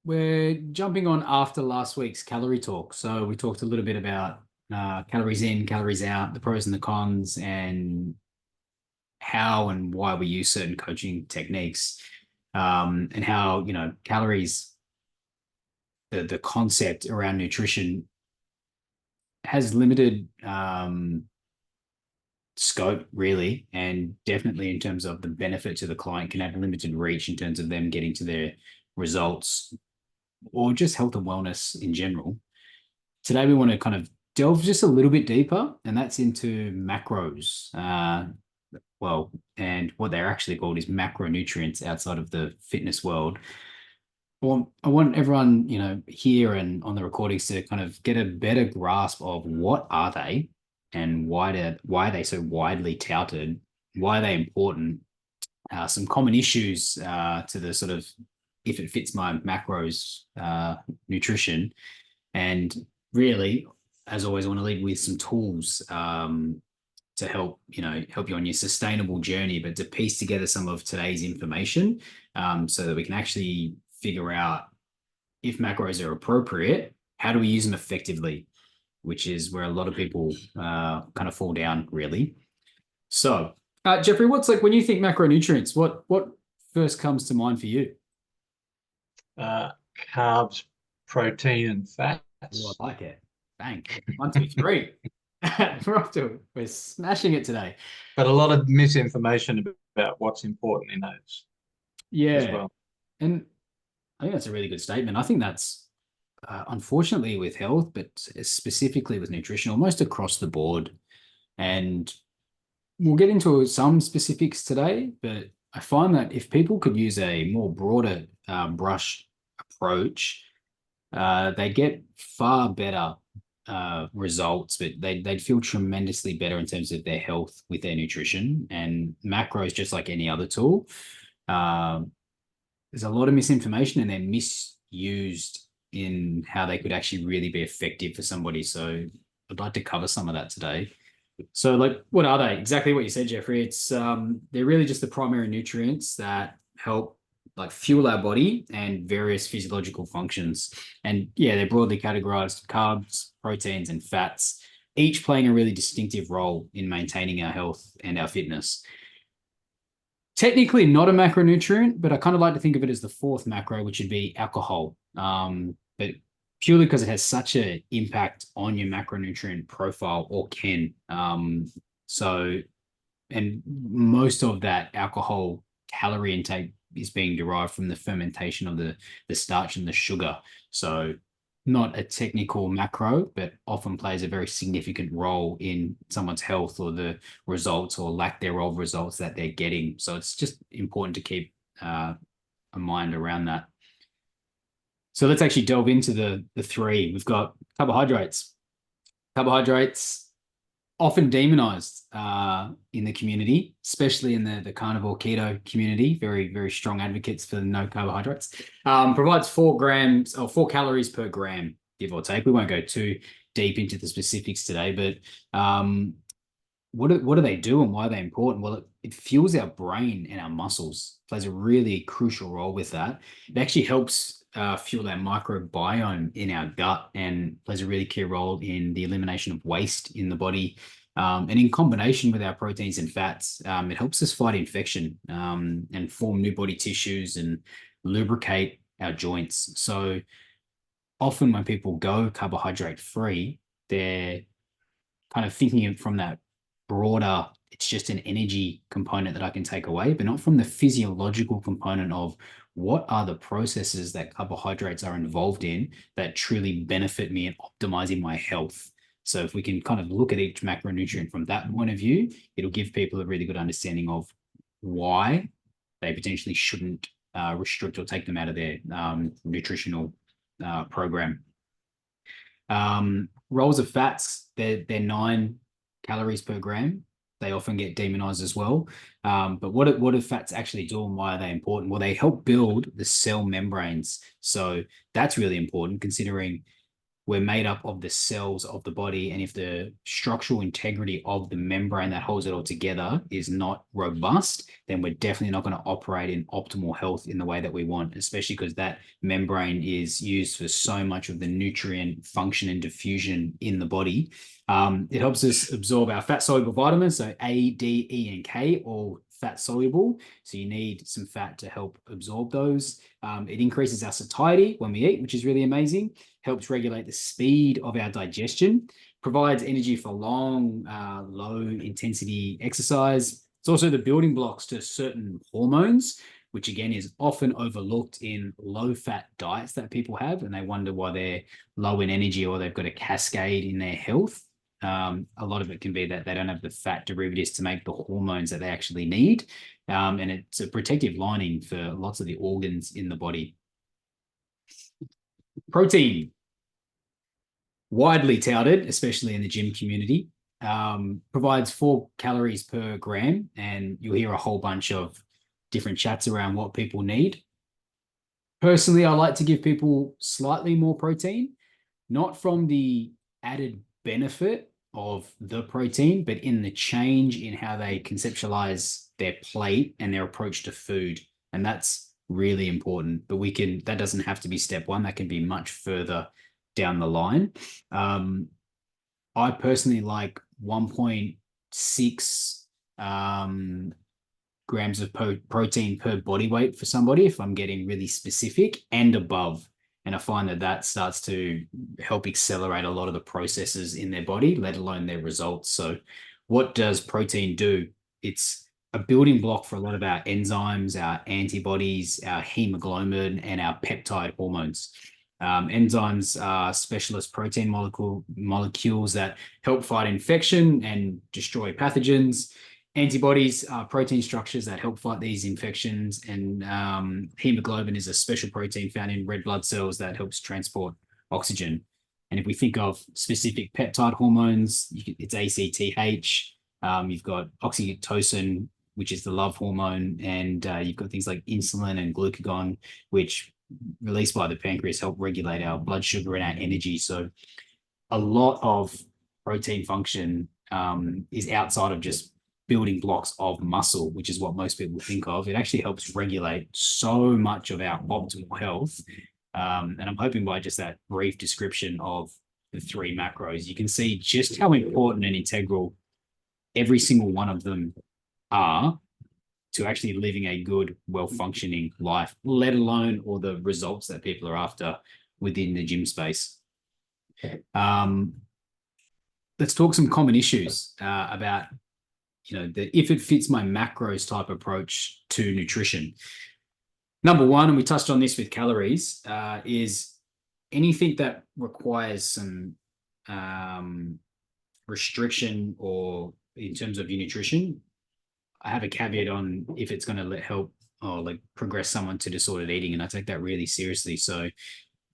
We're jumping on after last week's calorie talk. So we talked a little bit about calories in, calories out, the pros and the cons, and how and why we use certain coaching techniques, and how calories, the concept around nutrition has limited scope really, and definitely in terms of the benefit to the client can have limited reach in terms of them getting to their results or just health and wellness in general. Today, we want to kind of delve just a little bit deeper, and that's into macros. And what they're actually called is macronutrients outside of the fitness world. Well, I want everyone, here and on the recordings to kind of get a better grasp of what are they and why are they so widely touted, why are they important, some common issues to the sort of if it fits my macros nutrition, and really, as always, I want to lead with some tools to help you on your sustainable journey, but to piece together some of today's information so that we can actually figure out if macros are appropriate, how do we use them effectively, which is where a lot of people kind of fall down, really. So, Jeffrey, what's like when you think macronutrients? What first comes to mind for you? Carbs, protein, and fats. Oh, I like it. Bang. 1, 2, 3. We're smashing it today. But a lot of misinformation about what's important in those as Yeah. well. And I think that's a really good statement. I think that's unfortunately with health, but specifically with nutrition, almost across the board. And we'll get into some specifics today, but I find that if people could use a more broader brush approach, they get far better results, but they'd feel tremendously better in terms of their health with their nutrition. And macros, just like any other tool, there's a lot of misinformation and they're misused in how they could actually really be effective for somebody. So I'd like to cover some of that today. So, like, what are they? Exactly what you said, Jeffrey. It's they're really just the primary nutrients that help like fuel our body and various physiological functions. And yeah, they're broadly categorized carbs, proteins, and fats, each playing a really distinctive role in maintaining our health and our fitness. Technically not a macronutrient, but I kind of like to think of it as the fourth macro, which would be alcohol. But purely because it has such an impact on your macronutrient profile, or can. So, and most of that alcohol calorie intake is being derived from the fermentation of the starch and the sugar. So not a technical macro, but often plays a very significant role in someone's health or the results or lack thereof results that they're getting. So it's just important to keep a mind around that. So let's actually delve into the three. We've got carbohydrates. Carbohydrates often demonized in the community, especially in the carnivore keto community. Very, very strong advocates for no carbohydrates. Provides 4 grams or 4 calories per gram, give or take. We won't go too deep into the specifics today, but what do they do and why are they important? Well, it fuels our brain and our muscles, plays a really crucial role with that. It actually helps fuel our microbiome in our gut and plays a really key role in the elimination of waste in the body. And in combination with our proteins and fats, it helps us fight infection and form new body tissues and lubricate our joints. So often when people go carbohydrate free, they're kind of thinking it from that broader, it's just an energy component that I can take away, but not from the physiological component of what are the processes that carbohydrates are involved in that truly benefit me in optimizing my health. So if we can kind of look at each macronutrient from that point of view, it'll give people a really good understanding of why they potentially shouldn't restrict or take them out of their nutritional program. Rolls of fats, they're 9 calories per gram. They often get demonized as well. But what do fats actually do and why are they important? Well, they help build the cell membranes. So that's really important considering we're made up of the cells of the body. And if the structural integrity of the membrane that holds it all together is not robust, then we're definitely not going to operate in optimal health in the way that we want, especially because that membrane is used for so much of the nutrient function and diffusion in the body. It helps us absorb our fat soluble vitamins, so A, D, E, and K, all fat soluble. So you need some fat to help absorb those. It increases our satiety when we eat, which is really amazing. Helps regulate the speed of our digestion, provides energy for long, low intensity exercise. It's also the building blocks to certain hormones, which again is often overlooked in low fat diets that people have. And they wonder why they're low in energy or they've got a cascade in their health. A lot of it can be that they don't have the fat derivatives to make the hormones that they actually need. And it's a protective lining for lots of the organs in the body. Protein, widely touted, especially in the gym community, provides 4 calories per gram. And you'll hear a whole bunch of different chats around what people need. Personally, I like to give people slightly more protein, not from the added benefit of the protein, but in the change in how they conceptualize their plate and their approach to food. And that's really important. But that doesn't have to be step one. That can be much further down the line. I personally like 1.6 grams of protein per body weight for somebody if I'm getting really specific and above. And I find that starts to help accelerate a lot of the processes in their body, let alone their results. So what does protein do? It's a building block for a lot of our enzymes, our antibodies, our hemoglobin, and our peptide hormones. Enzymes are specialist protein molecules that help fight infection and destroy pathogens. Antibodies are protein structures that help fight these infections, and hemoglobin is a special protein found in red blood cells that helps transport oxygen. And if we think of specific peptide hormones, it's ACTH. You've got oxytocin, which is the love hormone, and you've got things like insulin and glucagon, which released by the pancreas help regulate our blood sugar and our energy. So a lot of protein function is outside of just building blocks of muscle, which is what most people think of. It actually helps regulate so much of our optimal health. And I'm hoping by just that brief description of the 3 macros, you can see just how important and integral every single one of them are to actually living a good, well-functioning life, let alone all the results that people are after within the gym space. Let's talk some common issues about if it fits my macros type approach to nutrition. Number one, and we touched on this with calories, is anything that requires some restriction or in terms of your nutrition. I have a caveat on if it's going to help or progress someone to disordered eating, and I take that really seriously. So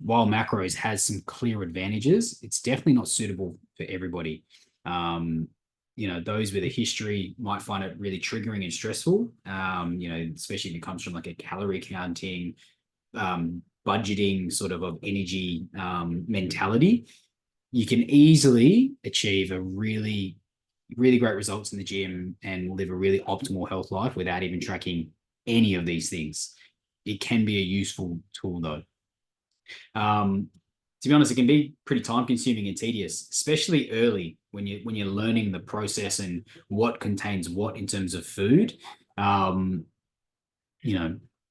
while macros has some clear advantages, it's definitely not suitable for everybody. Those with a history might find it really triggering and stressful, especially if it comes from a calorie counting, budgeting sort of energy mentality. You can easily achieve a really, really great results in the gym and live a really optimal health life without even tracking any of these things. It can be a useful tool though. To be honest, it can be pretty time consuming and tedious, especially early when you're learning the process and what contains what in terms of food. But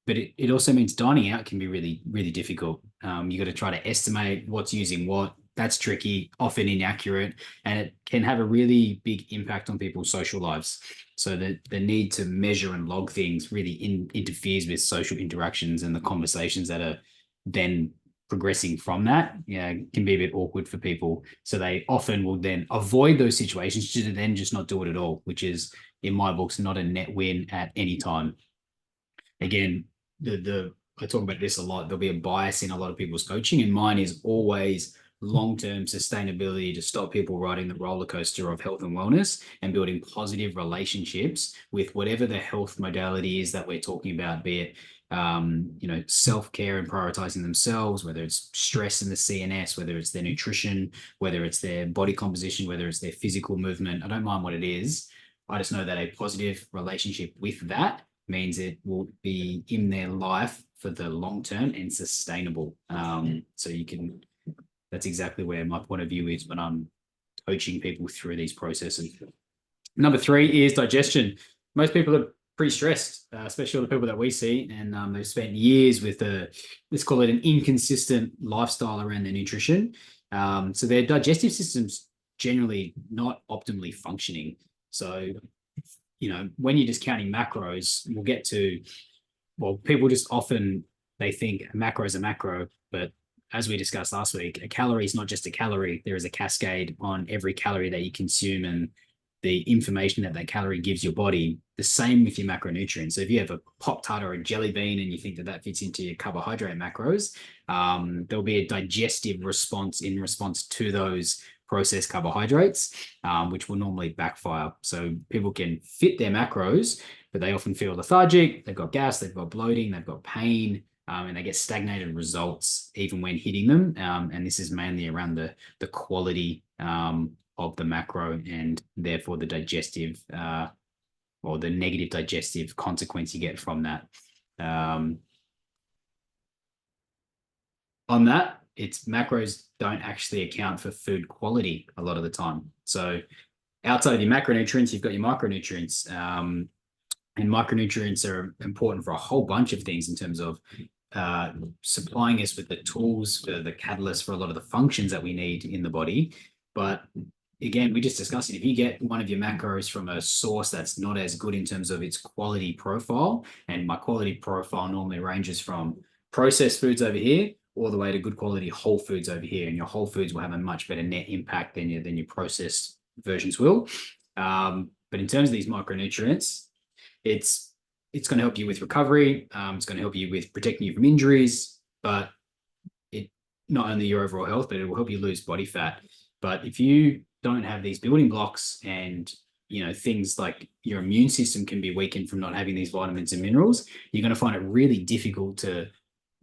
it also means dining out can be really, really difficult. You got to try to estimate what's using what. That's tricky, often inaccurate, and it can have a really big impact on people's social lives. So the need to measure and log things really interferes with social interactions and the conversations that are then progressing from that. Can be a bit awkward for people. So they often will then avoid those situations to then just not do it at all, which is, in my books, not a net win at any time. Again, I talk about this a lot. There'll be a bias in a lot of people's coaching, and mine is always long-term sustainability to stop people riding the roller coaster of health and wellness and building positive relationships with whatever the health modality is that we're talking about, be it self-care and prioritizing themselves, whether it's stress in the CNS, whether it's their nutrition, whether it's their body composition, whether it's their physical movement. I don't mind what it is. I just know that a positive relationship with that means it will be in their life for the long term and sustainable. So that's exactly where my point of view is when I'm coaching people through these processes. Number 3 is digestion. Most people are pretty stressed, especially all the people that we see, and they've spent years with let's call it an inconsistent lifestyle around their nutrition. So their digestive system's generally not optimally functioning. So, when you're just counting macros, we'll get to, well, people just often, they think a macro is a macro, but as we discussed last week, a calorie is not just a calorie. There is a cascade on every calorie that you consume and the information that calorie gives your body. The same with your macronutrients. So if you have a Pop-Tart or a jelly bean and you think that fits into your carbohydrate macros, there'll be a digestive response in response to those processed carbohydrates, which will normally backfire. So people can fit their macros, but they often feel lethargic, they've got gas, they've got bloating, they've got pain, and they get stagnated results even when hitting them. And this is mainly around the quality of the macro and therefore the digestive or the negative digestive consequence you get from that. On that, its macros don't actually account for food quality a lot of the time. So outside of your macronutrients, you've got your micronutrients. And micronutrients are important for a whole bunch of things in terms of supplying us with the tools for the catalyst for a lot of the functions that we need in the body. But again, we just discussed it. If you get one of your macros from a source that's not as good in terms of its quality profile, and my quality profile normally ranges from processed foods over here all the way to good quality whole foods over here, and your whole foods will have a much better net impact than your processed versions will. But in terms of these micronutrients, it's going to help you with recovery. It's going to help you with protecting you from injuries, but it not only your overall health, but it will help you lose body fat. But if you don't have these building blocks and things like your immune system can be weakened from not having these vitamins and minerals, you're going to find it really difficult to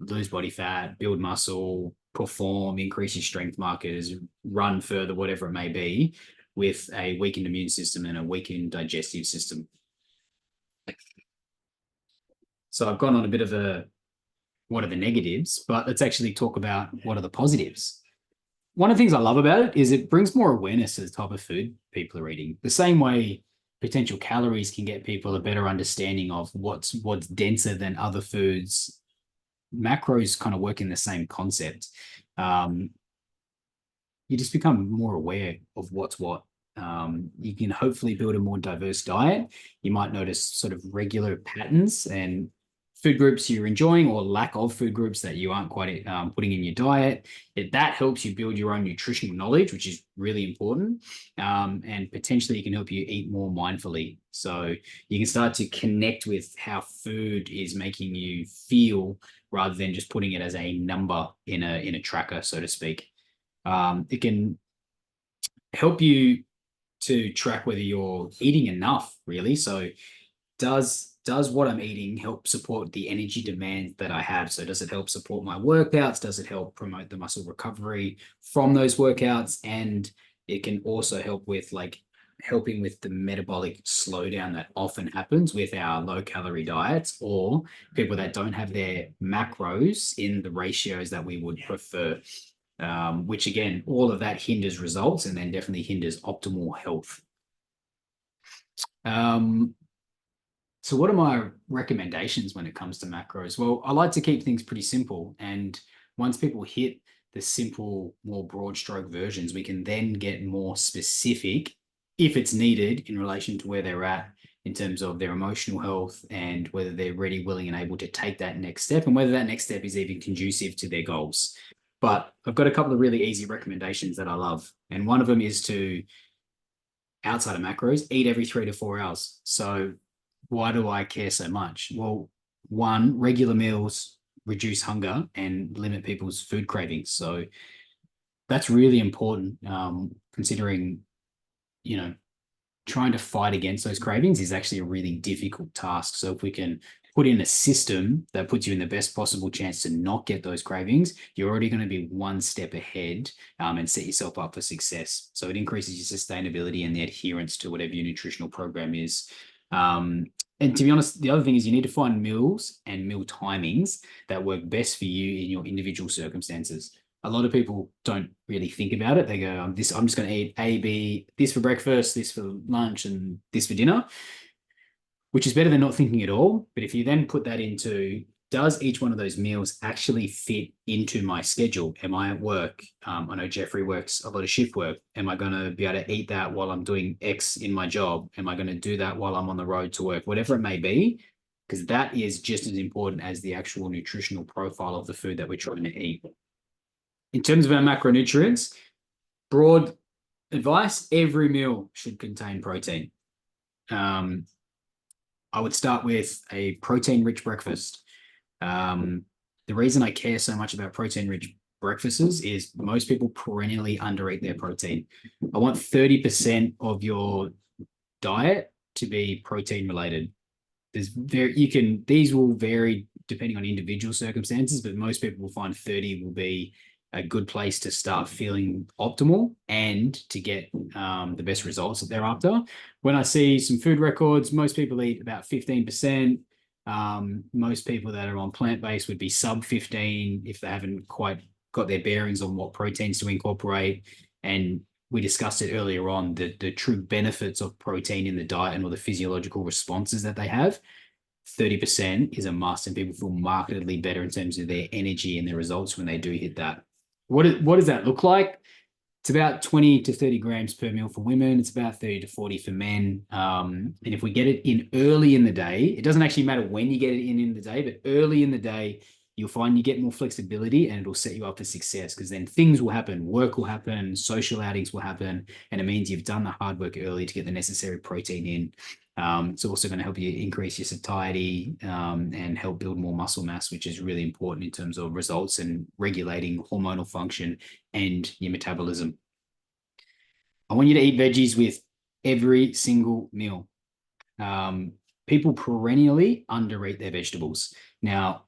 lose body fat, build muscle, perform, increase your strength markers, run further, whatever it may be, with a weakened immune system and a weakened digestive system. So I've gone on a bit of what are the negatives, but let's actually talk about what are the positives. One of the things I love about it is it brings more awareness to the type of food people are eating. The same way potential calories can get people a better understanding of what's denser than other foods, macros kind of work in the same concept. You just become more aware of what's what. You can hopefully build a more diverse diet. You might notice sort of regular patterns and food groups you're enjoying or lack of food groups that you aren't quite putting in your diet. That helps you build your own nutritional knowledge, which is really important. And potentially it can help you eat more mindfully. So you can start to connect with how food is making you feel rather than just putting it as a number in a tracker, so to speak. It can help you to track whether you're eating enough, really. So does what I'm eating help support the energy demand that I have? So does it help support my workouts? Does it help promote the muscle recovery from those workouts? And it can also help with helping with the metabolic slowdown that often happens with our low calorie diets or people that don't have their macros in the ratios that we would prefer, which again, all of that hinders results and then definitely hinders optimal health. So what are my recommendations when it comes to macros? Well, I like to keep things pretty simple. And once people hit the simple, more broad stroke versions, we can then get more specific if it's needed in relation to where they're at in terms of their emotional health and whether they're ready, willing, and able to take that next step and whether that next step is even conducive to their goals. But I've got a couple of really easy recommendations that I love. And one of them is to, outside of macros, eat every 3 to 4 hours. So why do I care so much? Well, one, regular meals reduce hunger and limit people's food cravings. So that's really important, considering, trying to fight against those cravings is actually a really difficult task. So if we can put in a system that puts you in the best possible chance to not get those cravings, you're already going to be one step ahead and set yourself up for success. So it increases your sustainability and the adherence to whatever your nutritional program is. And to be honest, the other thing is you need to find meals and meal timings that work best for you in your individual circumstances. A lot of people don't really think about it. They go, I'm just going to eat A, B, this for breakfast, this for lunch, and this for dinner, which is better than not thinking at all. But if you then put that into, does each one of those meals actually fit into my schedule? Am I at work? I know Jeffrey works a lot of shift work. Am I going to be able to eat that while I'm doing X in my job? Am I going to do that while I'm on the road to work? Whatever it may be, because that is just as important as the actual nutritional profile of the food that we're trying to eat. In terms of our macronutrients, broad advice, every meal should contain protein. I would start with a protein-rich breakfast. The reason I care so much about protein-rich breakfasts is most people perennially undereat their protein. I want 30% of your diet to be protein related. These will vary depending on individual circumstances, but most people will find 30 will be a good place to start feeling optimal and to get the best results that they're after. When I see some food records, most people eat about 15%. Most people that are on plant-based would be sub 15 if they haven't quite got their bearings on what proteins to incorporate. And we discussed it earlier on, the true benefits of protein in the diet and all the physiological responses that they have. 30% is a must, and people feel markedly better in terms of their energy and their results when they do hit that. What does that look like? It's about 20 to 30 grams per meal for women. It's about 30 to 40 for men. And if we get it in early in the day, it doesn't actually matter when you get it in the day, but early in the day, you'll find you get more flexibility and it'll set you up for success, because then things will happen, work will happen, social outings will happen, and it means you've done the hard work early to get the necessary protein in. It's also going to help you increase your satiety and help build more muscle mass, which is really important in terms of results and regulating hormonal function and your metabolism. I want you to eat veggies with every single meal. People perennially undereat their vegetables. Now,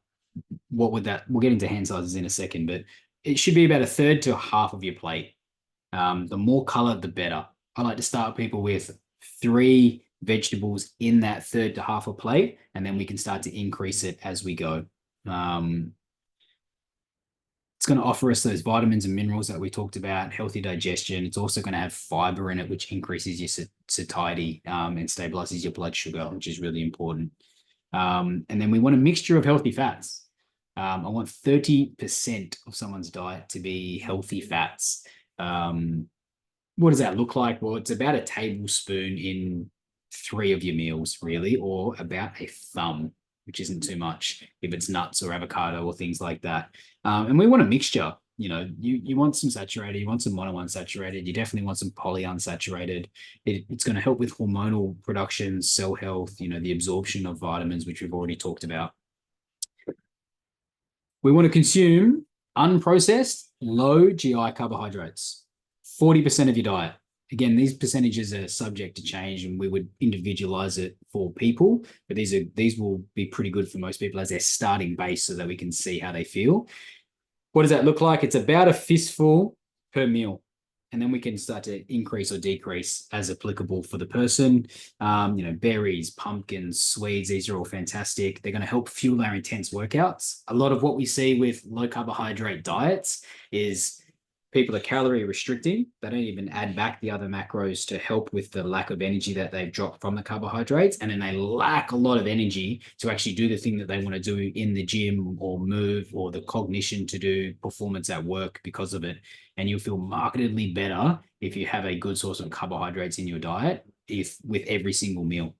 what would that, we'll get into hand sizes in a second, but it should be about a third to a half of your plate. The more color, the better. I like to start people with 3 vegetables in that third to half a plate, and then we can start to increase it as we go. It's going to offer us those vitamins and minerals that we talked about, healthy digestion. It's also going to have fiber in it, which increases your satiety and stabilizes your blood sugar, which is really important. And then we want a mixture of healthy fats. I want 30% of someone's diet to be healthy fats. What does that look like? Well, it's about a tablespoon in 3 of your meals, really, or about a thumb, which isn't too much if it's nuts or avocado or things like that. And we want a mixture. You know, you want some saturated, you want some monounsaturated, you definitely want some polyunsaturated. It's going to help with hormonal production, cell health, you know, the absorption of vitamins, which we've already talked about. We want to consume unprocessed, low GI carbohydrates, 40% of your diet. Again, these percentages are subject to change, and we would individualize it for people, but these will be pretty good for most people as their starting base so that we can see how they feel. What does that look like? It's about a fistful per meal, and then we can start to increase or decrease as applicable for the person. You know, berries, pumpkins, sweets, these are all fantastic. They're going to help fuel our intense workouts. A lot of what we see with low carbohydrate diets is people are calorie restricting. They don't even add back the other macros to help with the lack of energy that they've dropped from the carbohydrates. And then they lack a lot of energy to actually do the thing that they want to do in the gym or move, or the cognition to do performance at work because of it. And you'll feel markedly better if you have a good source of carbohydrates in your diet with every single meal.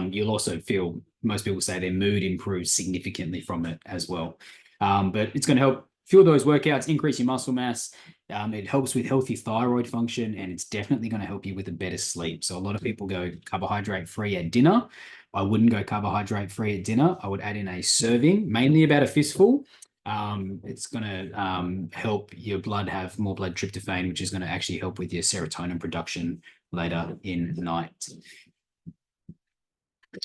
You'll also feel, most people say their mood improves significantly from it as well. But it's going to help fuel those workouts, increase your muscle mass. It helps with healthy thyroid function, and it's definitely going to help you with a better sleep. So a lot of people go carbohydrate-free at dinner. I wouldn't go carbohydrate-free at dinner. I would add in a serving, mainly about a fistful. It's going to help your blood have more blood tryptophan, which is going to actually help with your serotonin production later in the night.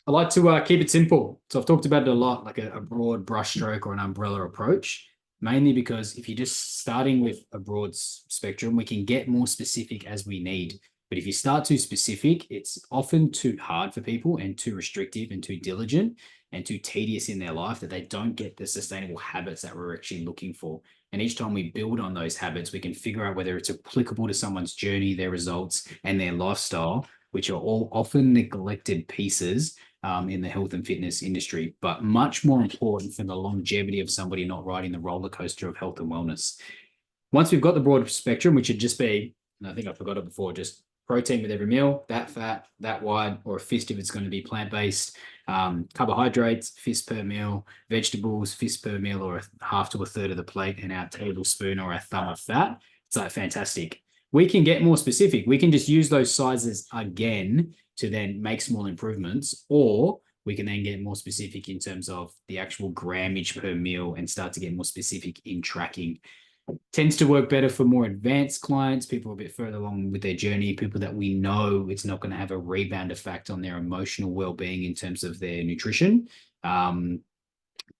I like to keep it simple. So I've talked about it a lot, like a broad brushstroke or an umbrella approach, mainly because if you're just starting with a broad spectrum, we can get more specific as we need. But if you start too specific, it's often too hard for people and too restrictive and too diligent and too tedious in their life that they don't get the sustainable habits that we're actually looking for. And each time we build on those habits, we can figure out whether it's applicable to someone's journey, their results, and their lifestyle, which are all often neglected pieces in the health and fitness industry, but much more important for the longevity of somebody not riding the roller coaster of health and wellness. Once we've got the broad spectrum, which would just be, and I think I forgot it before, just protein with every meal, that fat, that wide, or a fist if it's going to be plant-based, carbohydrates, fist per meal, vegetables, fist per meal, or a half to a third of the plate, and our tablespoon or a thumb of fat. It's like fantastic. We can get more specific. We can just use those sizes again to then make small improvements, or we can then get more specific in terms of the actual grammage per meal and start to get more specific in tracking. Tends to work better for more advanced clients, people a bit further along with their journey, people that we know it's not going to have a rebound effect on their emotional well-being in terms of their nutrition. But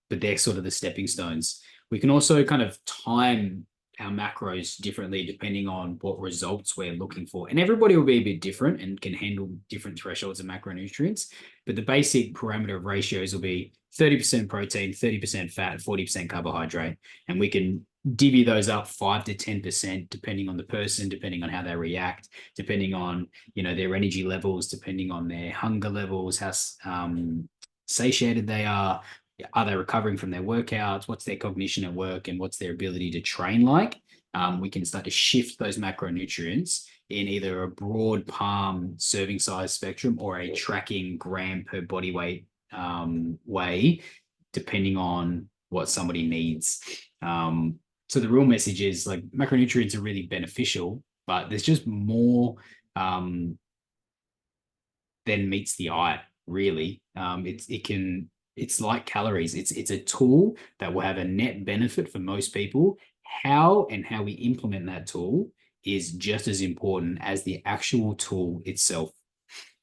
they're sort of the stepping stones. We can also kind of time our macros differently depending on what results we're looking for. And everybody will be a bit different and can handle different thresholds of macronutrients. But the basic parameter of ratios will be 30% protein, 30% fat, 40% carbohydrate. And we can divvy those up 5 to 10% depending on the person, depending on how they react, depending on, you know, their energy levels, depending on their hunger levels, how satiated they are they recovering from their workouts, what's their cognition at work, and what's their ability to train like. We can start to shift those macronutrients in either a broad palm serving size spectrum or a tracking gram per body weight way, depending on what somebody needs. So the real message is like macronutrients are really beneficial, but there's just more than meets the eye, really. It's like calories. It's a tool that will have a net benefit for most people. How we implement that tool is just as important as the actual tool itself.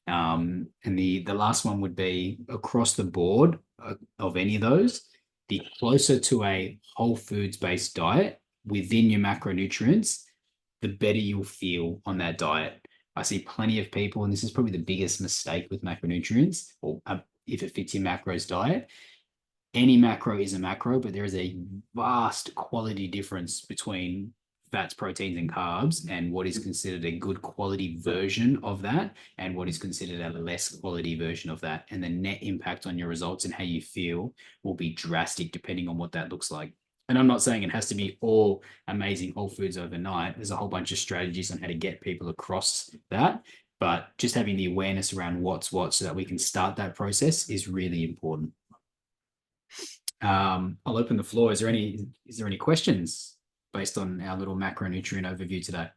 And the last one would be across the board of any of those. The closer to a whole foods based diet within your macronutrients, the better you'll feel on that diet. I see plenty of people, and this is probably the biggest mistake with macronutrients, or if it fits your macros diet. Any macro is a macro, but there is a vast quality difference between fats, proteins, and carbs, and what is considered a good quality version of that, and what is considered a less quality version of that. And the net impact on your results and how you feel will be drastic depending on what that looks like. And I'm not saying it has to be all amazing whole foods overnight. There's a whole bunch of strategies on how to get people across that. But just having the awareness around what's what so that we can start that process is really important. I'll open the floor. Is there any questions based on our little macronutrient overview today?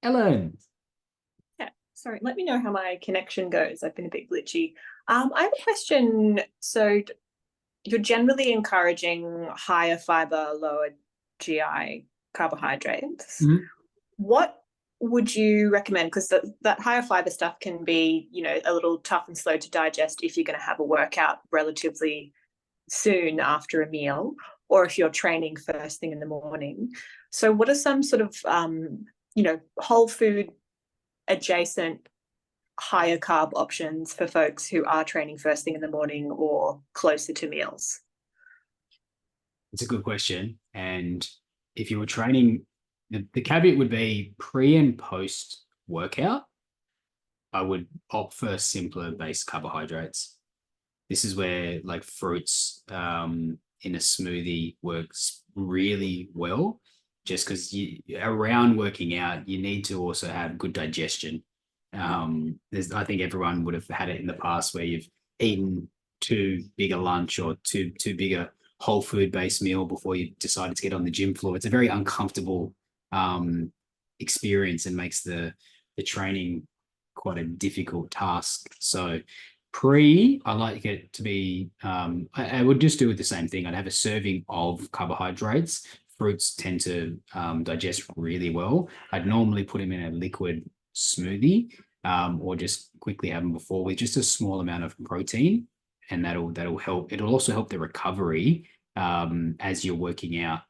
Ellen. Yeah, sorry, let me know how my connection goes. I've been a bit glitchy. I have a question. So you're generally encouraging higher fiber, lower GI carbohydrates. Mm-hmm. What would you recommend? Because that higher fiber stuff can be, you know, a little tough and slow to digest if you're going to have a workout relatively soon after a meal, or if you're training first thing in the morning. So what are some sort of, you know, whole food adjacent higher carb options for folks who are training first thing in the morning or closer to meals? It's a good question. And if you were training, the caveat would be pre and post workout, I would opt for simpler base carbohydrates. This is where like fruits in a smoothie works really well, just because around working out, you need to also have good digestion. I think everyone would have had it in the past where you've eaten too big a lunch or too big a whole food based meal before you decided to get on the gym floor. It's a very uncomfortable experience and makes the training quite a difficult task. So I like it to be, I would just do it the same thing. I'd have a serving of carbohydrates. Fruits tend to digest really well. I'd normally put them in a liquid smoothie. or just quickly have them before with just a small amount of protein, and that'll help. It'll also help the recovery as you're working out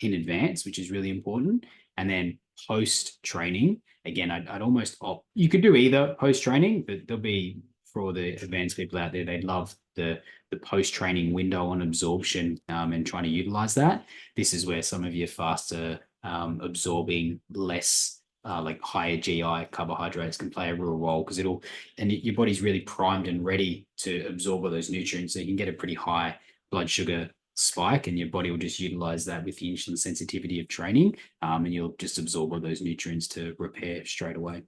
in advance, which is really important. And then post training, again, I'd almost opt. You could do either post training, but there'll be, for all the advanced people out there, they'd love the post training window on absorption and trying to utilize that. This is where some of your faster absorbing less like higher GI carbohydrates can play a real role, because your body's really primed and ready to absorb all those nutrients. So you can get a pretty high blood sugar spike, and your body will just utilize that with the insulin sensitivity of training, and you'll just absorb all those nutrients to repair straight away.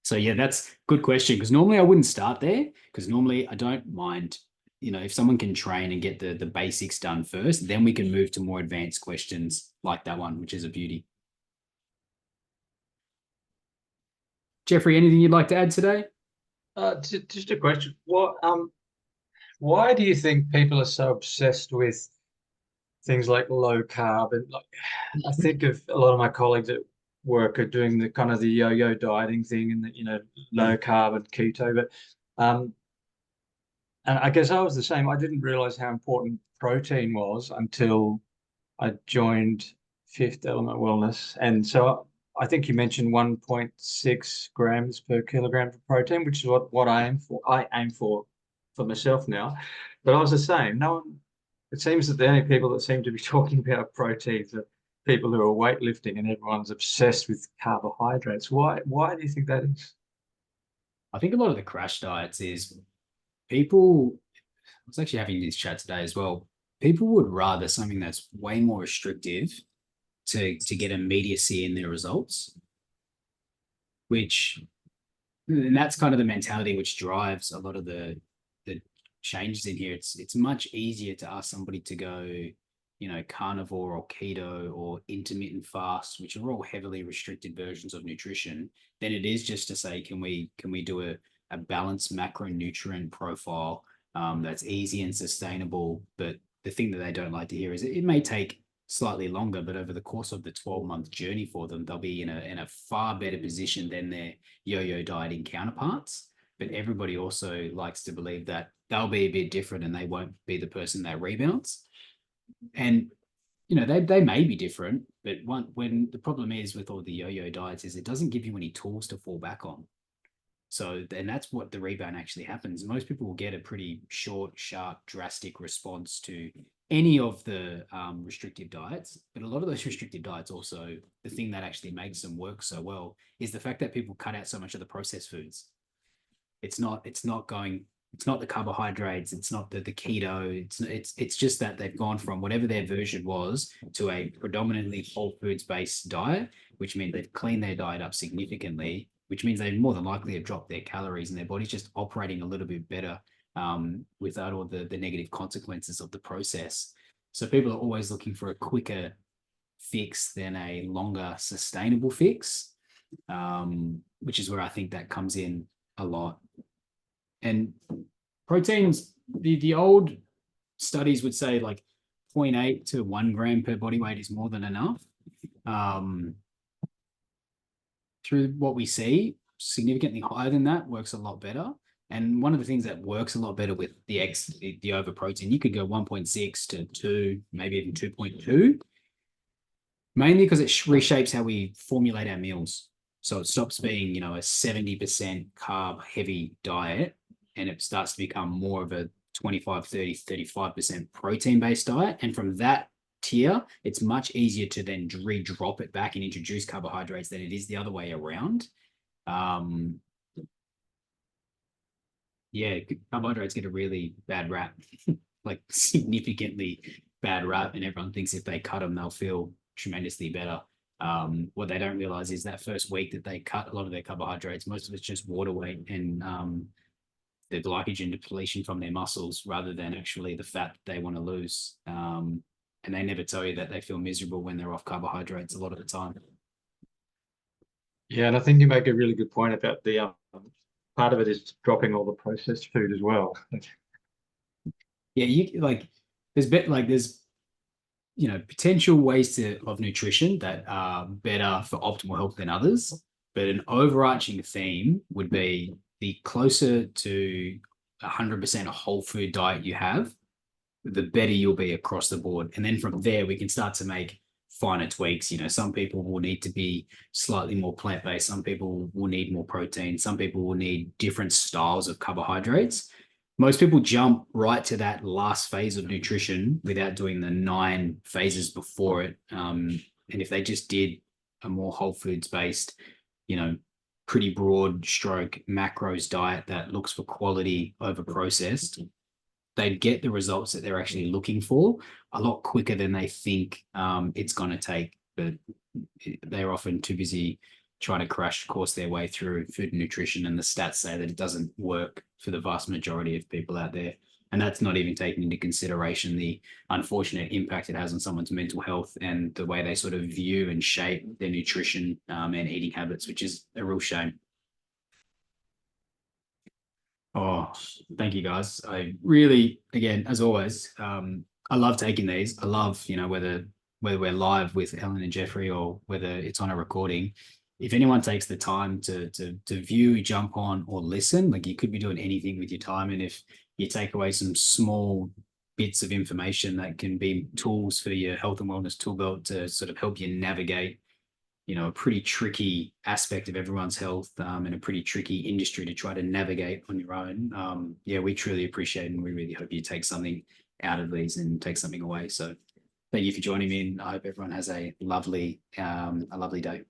So yeah, that's a good question, because normally I wouldn't start there, because normally I don't mind, if someone can train and get the basics done first, then we can move to more advanced questions like that one, which is a beauty. Jeffrey, anything you'd like to add today? Just a question. Why do you think people are so obsessed with things like low carb? And I think of a lot of my colleagues at work are doing the kind of the yo-yo dieting thing, and low carb and keto. But and I guess I was the same. I didn't realize how important protein was until I joined Fifth Element Wellness, and so I think you mentioned 1.6 grams per kilogram of protein, which is what I aim for. I aim for myself now, but I was the same. No one. It seems that the only people that seem to be talking about proteins are people who are weightlifting, and everyone's obsessed with carbohydrates. Why do you think that is? I think a lot of the crash diets is people. I was actually having this chat today as well. People would rather something that's way more restrictive to get immediacy in their results, and that's kind of the mentality which drives a lot of the changes in here. It's much easier to ask somebody to go, carnivore or keto or intermittent fast, which are all heavily restricted versions of nutrition, than it is just to say, can we do a balanced macronutrient profile that's easy and sustainable. But the thing that they don't like to hear is it may take slightly longer, but over the course of the 12-month journey for them, they'll be in a far better position than their yo-yo dieting counterparts. But everybody also likes to believe that they'll be a bit different and they won't be the person that rebounds. And they may be different, but when the problem is with all the yo-yo diets is it doesn't give you any tools to fall back on. So then that's what the rebound actually happens. Most people will get a pretty short, sharp, drastic response to any of the restrictive diets. But a lot of those restrictive diets also, the thing that actually makes them work so well is the fact that people cut out so much of the processed foods. It's not the carbohydrates, it's not the keto, it's just that they've gone from whatever their version was to a predominantly whole foods based diet, which means they've cleaned their diet up significantly, which means they more than likely have dropped their calories and their body's just operating a little bit better without all the negative consequences of the process. So people are always looking for a quicker fix than a longer sustainable fix, which is where I think that comes in a lot. And proteins, the old studies would say like 0.8 to 1 gram per body weight is more than enough. Through what we see, significantly higher than that works a lot better. And one of the things that works a lot better with the over protein, you could go 1.6 to 2, maybe even 2.2, mainly because it reshapes how we formulate our meals. So it stops being, a 70% carb heavy diet, and it starts to become more of a 25, 30, 35% protein based diet. And from that tier, it's much easier to then re-drop it back and introduce carbohydrates than it is the other way around. Carbohydrates get a really bad rap, like significantly bad rap, and everyone thinks if they cut them, they'll feel tremendously better. What they don't realize is that first week that they cut a lot of their carbohydrates, most of it's just water weight and the glycogen depletion from their muscles rather than actually the fat they want to lose. And they never tell you that they feel miserable when they're off carbohydrates a lot of the time. Yeah, and I think you make a really good point about the part of it is dropping all the processed food as well. Yeah, there's potential ways of nutrition that are better for optimal health than others. But an overarching theme would be the closer to 100% whole food diet you have, the better you'll be across the board. And then from there, we can start to make finer tweaks. You know, some people will need to be slightly more plant-based. Some people will need more protein. Some people will need different styles of carbohydrates. Most people jump right to that last phase of nutrition without doing the 9 phases before it. And if they just did a more whole foods based, you know, pretty broad stroke macros diet that looks for quality over processed, they'd get the results that they're actually looking for a lot quicker than they think it's going to take. But they're often too busy trying to crash course their way through food and nutrition, and the stats say that it doesn't work for the vast majority of people out there. And that's not even taking into consideration the unfortunate impact it has on someone's mental health and the way they sort of view and shape their nutrition and eating habits, which is a real shame. Oh, thank you guys. I really, again, as always, I love taking these. I love, you know, whether we're live with Ellen and Jeffrey or whether it's on a recording. If anyone takes the time to view, jump on, or listen, like you could be doing anything with your time. And if you take away some small bits of information that can be tools for your health and wellness tool belt to sort of help you navigate, you know, a pretty tricky aspect of everyone's health and a pretty tricky industry to try to navigate on your own. Yeah, we truly appreciate it, and we really hope you take something out of these and take something away. So thank you for joining me, and I hope everyone has a lovely day.